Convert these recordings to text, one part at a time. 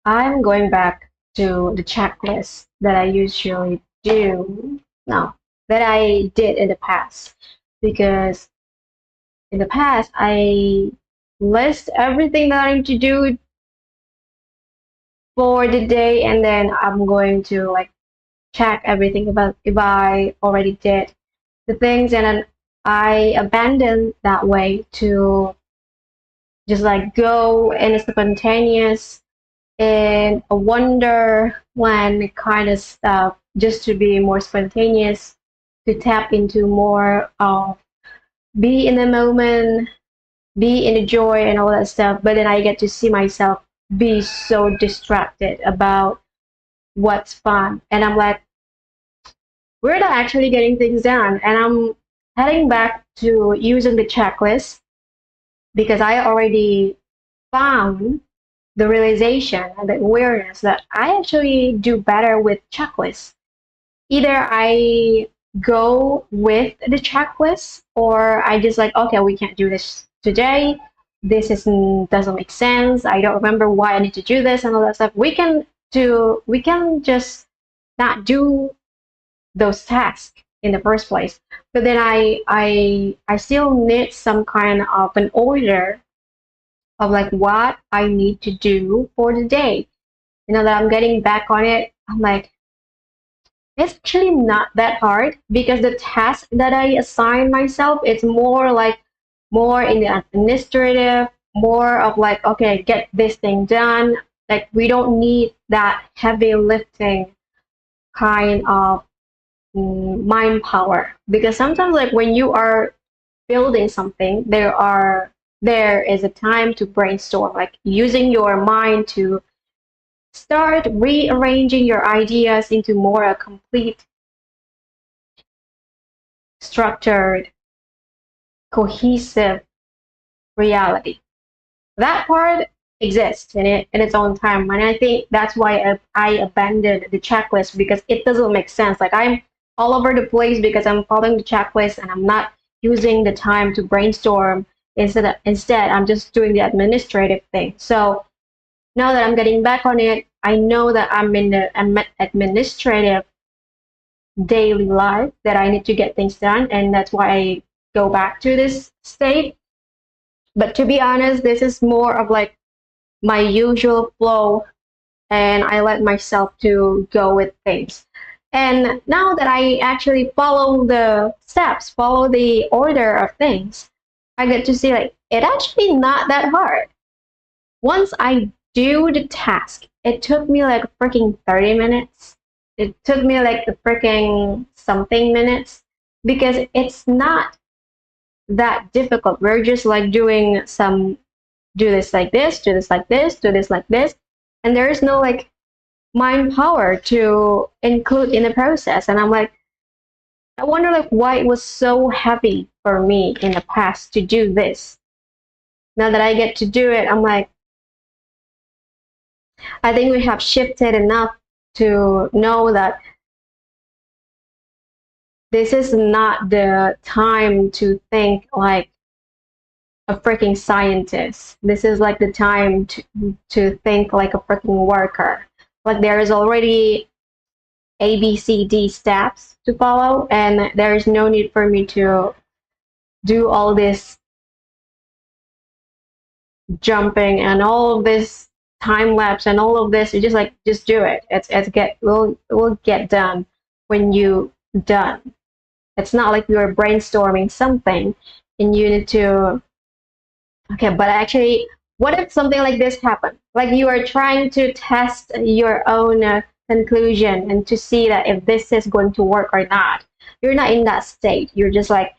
I'm going back to the checklist that I usually do. No, that I did in the past. Because in the past, I list everything that I need to do for the day, and then I'm going to like check everything about if I already did the things, and then I abandoned that way to just like go in a spontaneous and a wonderland kind of stuff, just to be more spontaneous, to tap into more of be in the moment, be in the joy and all that stuff. But then I get to see myself be so distracted about what's fun. And I'm like, we're not actually getting things done. And I'm heading back to using the checklist because I already found the realization and the awareness that I actually do better with checklists. Either I go with the checklist or I just like, okay, we can't do this today. This is doesn't make sense. I don't remember why I need to do this and all that stuff. We can just not do those tasks in the first place. But then I still need some kind of an order of like what I need to do for the day. That I'm getting back on it, I'm like, it's actually not that hard because the task that I assign myself, it's more like more in the administrative, more of like, okay, get this thing done. Like we don't need that heavy lifting kind of mind power because sometimes like when you are building something, there is a time to brainstorm, like using your mind to start rearranging your ideas into more a complete, structured, cohesive reality. That part exists in its own time, and I think that's why I abandoned the checklist because it doesn't make sense. Like I'm all over the place because I'm following the checklist and I'm not using the time to brainstorm. Instead, I'm just doing the administrative thing. So now that I'm getting back on it, I know that I'm in the administrative daily life that I need to get things done, and that's why I go back to this state. But to be honest, this is more of like my usual flow, and I let myself to go with things. And now that I actually follow the steps, follow the order of things, I get to see like it actually not that hard. Once I do the task, it took me like freaking 30 minutes. It took me like the freaking something minutes because it's not that difficult. We're just like doing some, do this like this, do this like this, do this like this. And there is no like mind power to include in the process. And I'm like, I wonder like why it was so heavy for me in the past to do this. Now that I get to do it, I'm like, I think we have shifted enough to know that this is not the time to think like a freaking scientist. This is like the time to think like a freaking worker. Like there is already A, B, C, D steps to follow, and there is no need for me to do all this jumping and all of this time lapse and all of this. You just like just do it. It's get will get done when you done. It's not like you're brainstorming something and you need to, okay, but actually, what if something like this happened? Like you are trying to test your own conclusion and to see that if this is going to work or not. You're not in that state. You're just like,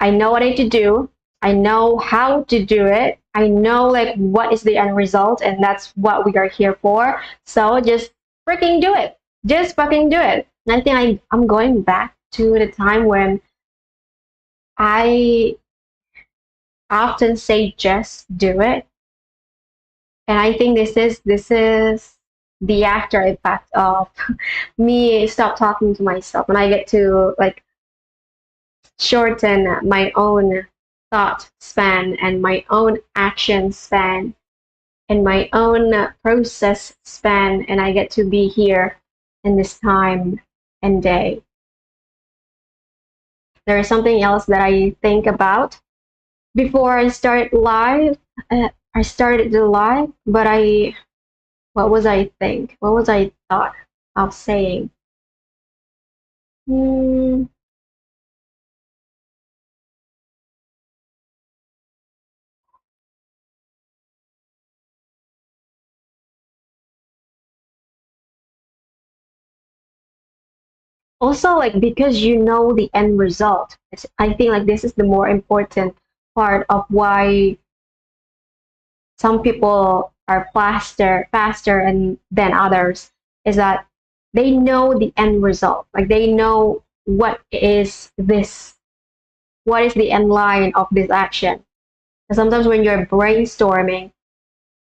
I know what I need to do. I know how to do it. I know like what is the end result, and that's what we are here for. So just freaking do it. Just fucking do it. And I think I'm going back to the time when I often say just do it. And I think this is the after effect of me stop talking to myself, and I get to like shorten my own thought span and my own action span in my own process span, and I get to be here in this time and day. There is something else that I think about before I start live. I started the live, but what was I think? What was I thought of saying? Hmm. Also, like because you know the end result, I think like this is the more important part of why some people are faster and than others is that they know the end result. Like they know what is the end line of this action. And sometimes when you're brainstorming,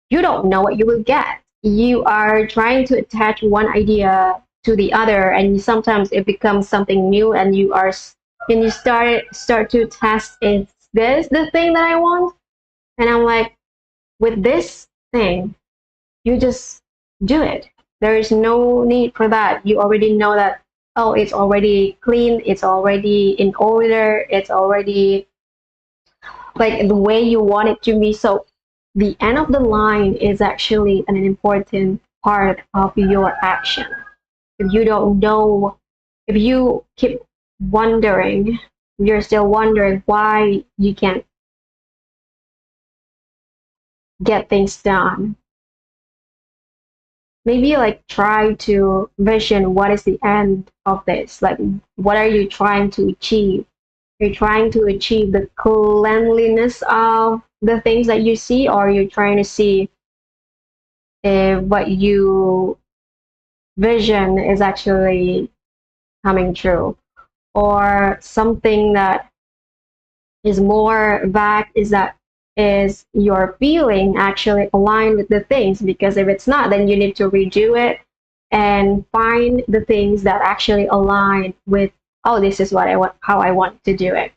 you don't know what you will get. You are trying to attach one idea to the other, and sometimes it becomes something new, and you start to test, is this the thing that I want? And I'm like, with this thing, you just do it. There is no need for that. You already know that, oh, it's already clean, it's already in order, it's already like the way you want it to be. So the end of the line is actually an important part of your action. If you don't know, if you keep wondering, you're still wondering why you can't get things done. Maybe like try to vision what is the end of this. Like, what are you trying to achieve? You're trying to achieve the cleanliness of the things that you see, or you're trying to see if what you vision is actually coming true, or something that is more vague is your feeling actually aligned with the things? Because if it's not, then you need to redo it and find the things that actually align with, oh, this is what I want, how I want to do it.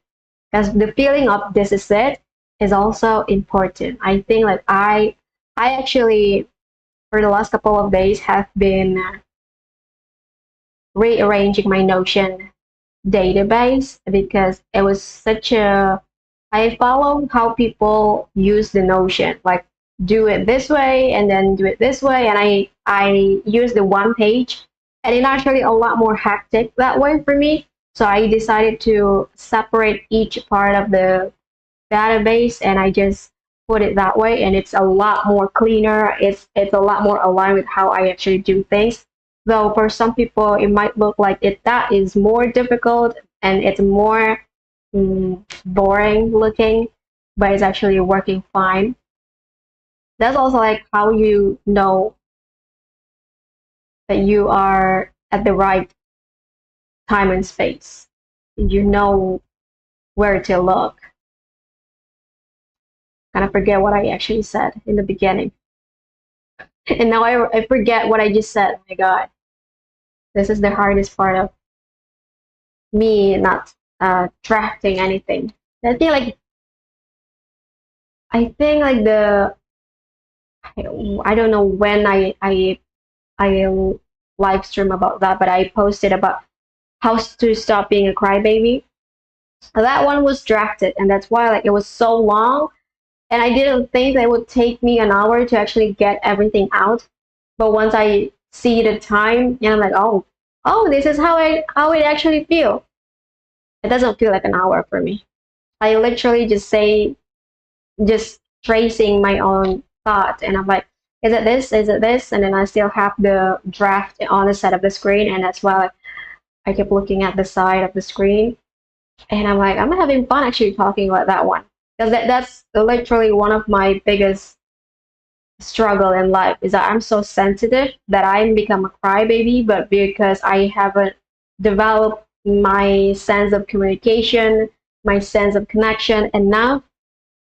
Because the feeling of this is it is also important. I think like I actually for the last couple of days have been rearranging my Notion database because it was such a I follow how people use the Notion, like do it this way and then do it this way, and I use the one page, and it's actually a lot more hectic that way for me. So I decided to separate each part of the database, and I just put it that way, and it's a lot more cleaner. It's a lot more aligned with how I actually do things. Though for some people it might look like it that is more difficult and it's more boring looking, but it's actually working fine. That's also like how you know that you are at the right time and space. You know where to look. Kind of forget what I actually said in the beginning. And now I forget what I just said. Oh my God. This is the hardest part of me not drafting anything. I think like I think like the I don't know when I live stream about that, but I posted about how to stop being a crybaby. That one was drafted, and that's why like it was so long, and I didn't think that it would take me an hour to actually get everything out. But once I see the time, and I'm like, oh, this is how it actually feels. It doesn't feel like an hour for me. I literally just tracing my own thought, and I'm like, is it this? Is it this? And then I still have the draft on the side of the screen, and that's why I kept looking at the side of the screen, and I'm like, I'm having fun actually talking about that one because that's literally one of my biggest struggle in life is that I'm so sensitive that I become a crybaby, but because I haven't developed my sense of communication, my sense of connection enough,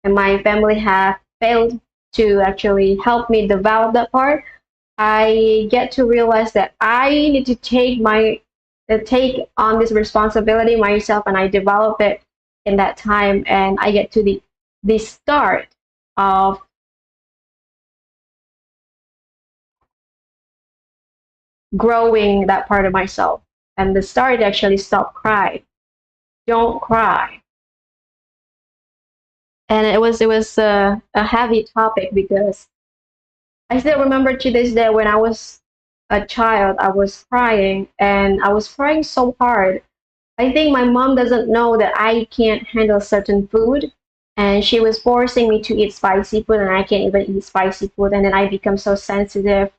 and my family have failed to actually help me develop that part, I get to realize that I need to take on this responsibility myself, and I develop it in that time, and I get to the start of growing that part of myself. And the start actually stop crying. Don't cry. And it was a heavy topic because I still remember to this day when I was a child, I was crying and I was crying so hard. I think my mom doesn't know that I can't handle certain food, and she was forcing me to eat spicy food, and I can't even eat spicy food. And then I become so sensitive,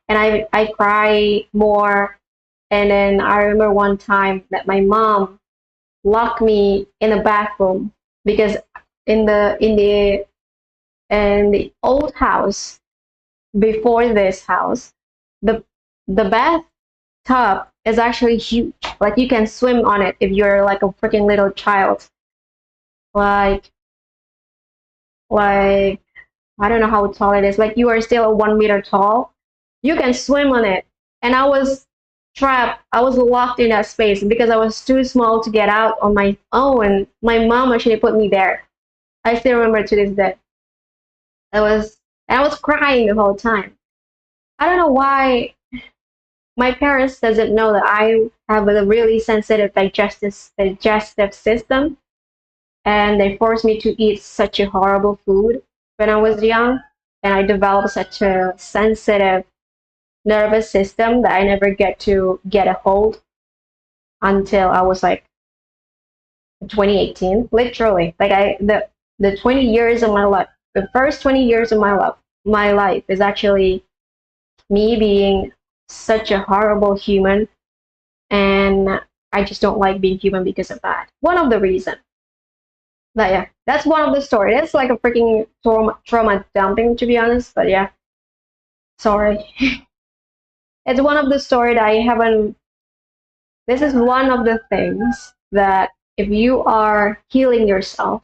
and I cry more. And then I remember one time that my mom locked me in a bathroom because in the old house before this house, the the bathtub is actually huge. Like you can swim on it if you're like a freaking little child. Like like I don't know how tall it is. Like you are still 1 meter tall. You can swim on it. And I was trapped. I was locked in that space because I was too small to get out on my own. My mom actually put me there. I still remember to this day. I was crying the whole time. I don't know why my parents doesn't know that I have a really sensitive digestive system, and they forced me to eat such a horrible food when I was young, and I developed such a sensitive nervous system that I never get to get a hold until I was like 2018, literally. Like the 20 years of my life, the first 20 years of my life is actually me being such a horrible human, and I just don't like being human because of that. One of the reasons. But yeah, that's one of the story. It's like a freaking trauma dumping, to be honest. But yeah, sorry. It's one of the story that I haven't. This is one of the things that if you are healing yourself,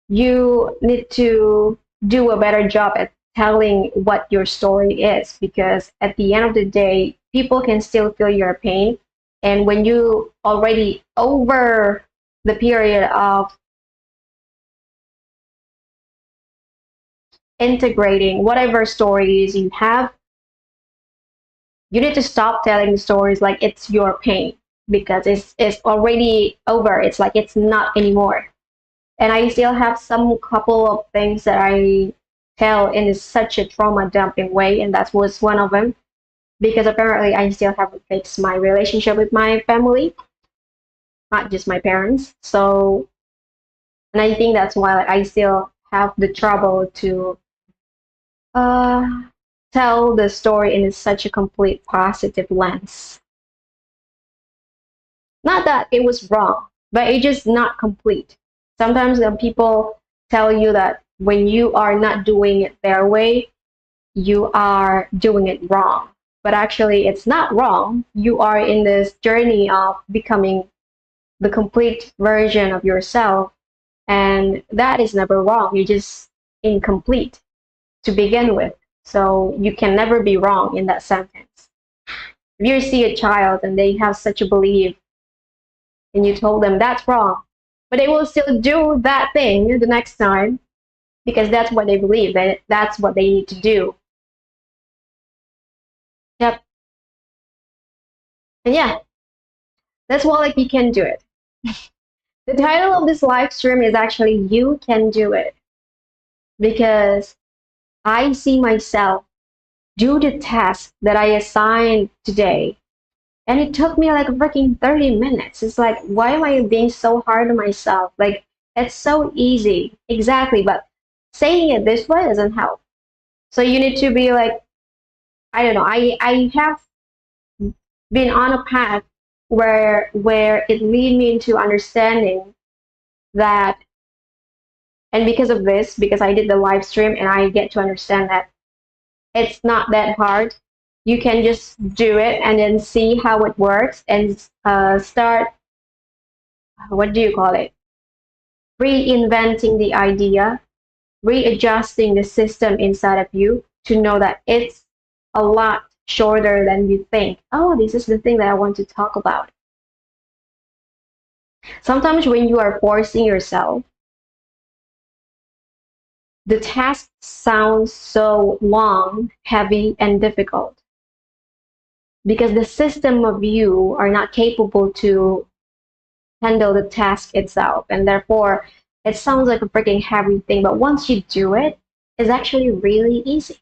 you need to do a better job at telling what your story is, because at the end of the day, people can still feel your pain. And when you already over the period of integrating whatever stories you have, you need to stop telling the stories like it's your pain, because it's already over. It's like it's not anymore. And I still have some couple of things that I tell in such a trauma dumping way, and that was one of them, because apparently I still haven't fixed my relationship with my family, not just my parents. So, and I think that's why, like, I still have the trouble to uh, tell the story in such a complete positive lens. Not that it was wrong, but it's just not complete. Sometimes the people tell you that when you are not doing it their way, you are doing it wrong. But actually, it's not wrong. You are in this journey of becoming the complete version of yourself, and that is never wrong. You're just incomplete to begin with. So you can never be wrong in that sentence. If you see a child and they have such a belief and you told them that's wrong, but they will still do that thing the next time because that's what they believe, that that's what they need to do. Yep. And yeah, that's why like you can do it. The title of this live stream is actually You Can Do It, because I see myself do the task that I assigned today. And it took me like a freaking 30 minutes. It's like, why am I being so hard on myself? Like, it's so easy. Exactly. But saying it this way doesn't help. So you need to be like, I don't know. I have been on a path where it lead me into understanding that, and because of this, because I did the live stream and I get to understand that it's not that hard. You can just do it and then see how it works and start, what do you call it? Reinventing the idea, readjusting the system inside of you to know that it's a lot shorter than you think. Oh, this is the thing that I want to talk about. Sometimes when you are forcing yourself, the task sounds so long, heavy, and difficult. because the system of you are not capable to handle the task itself, and therefore it sounds like a freaking heavy thing, but once you do it, it's actually really easy.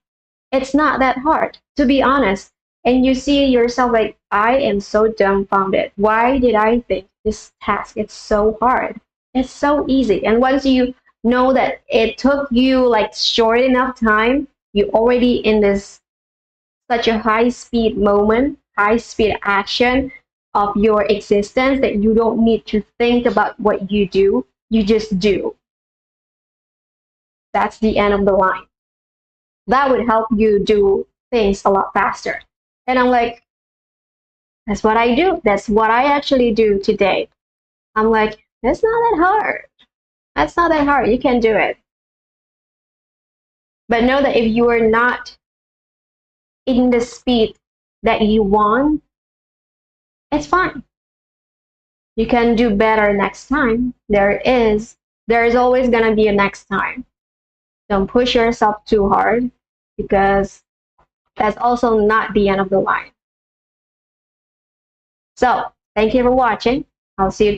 It's not that hard, to be honest. And you see yourself like, I am so dumbfounded. Why did I think this task is so hard? It's so easy. And once you know that it took you like short enough time, you already in this such a high speed moment, high speed action of your existence that you don't need to think about what you do. You just do. That's the end of the line. That would help you do things a lot faster. And I'm like, that's what I do. That's what I actually do today. I'm like, that's not that hard. That's not that hard. You can do it. But know that if you are not in the speed that you want, it's fine. You can do better next time. There is always gonna be a next time. Don't push yourself too hard because that's also not the end of the line. So thank you for watching. I'll see you tomorrow.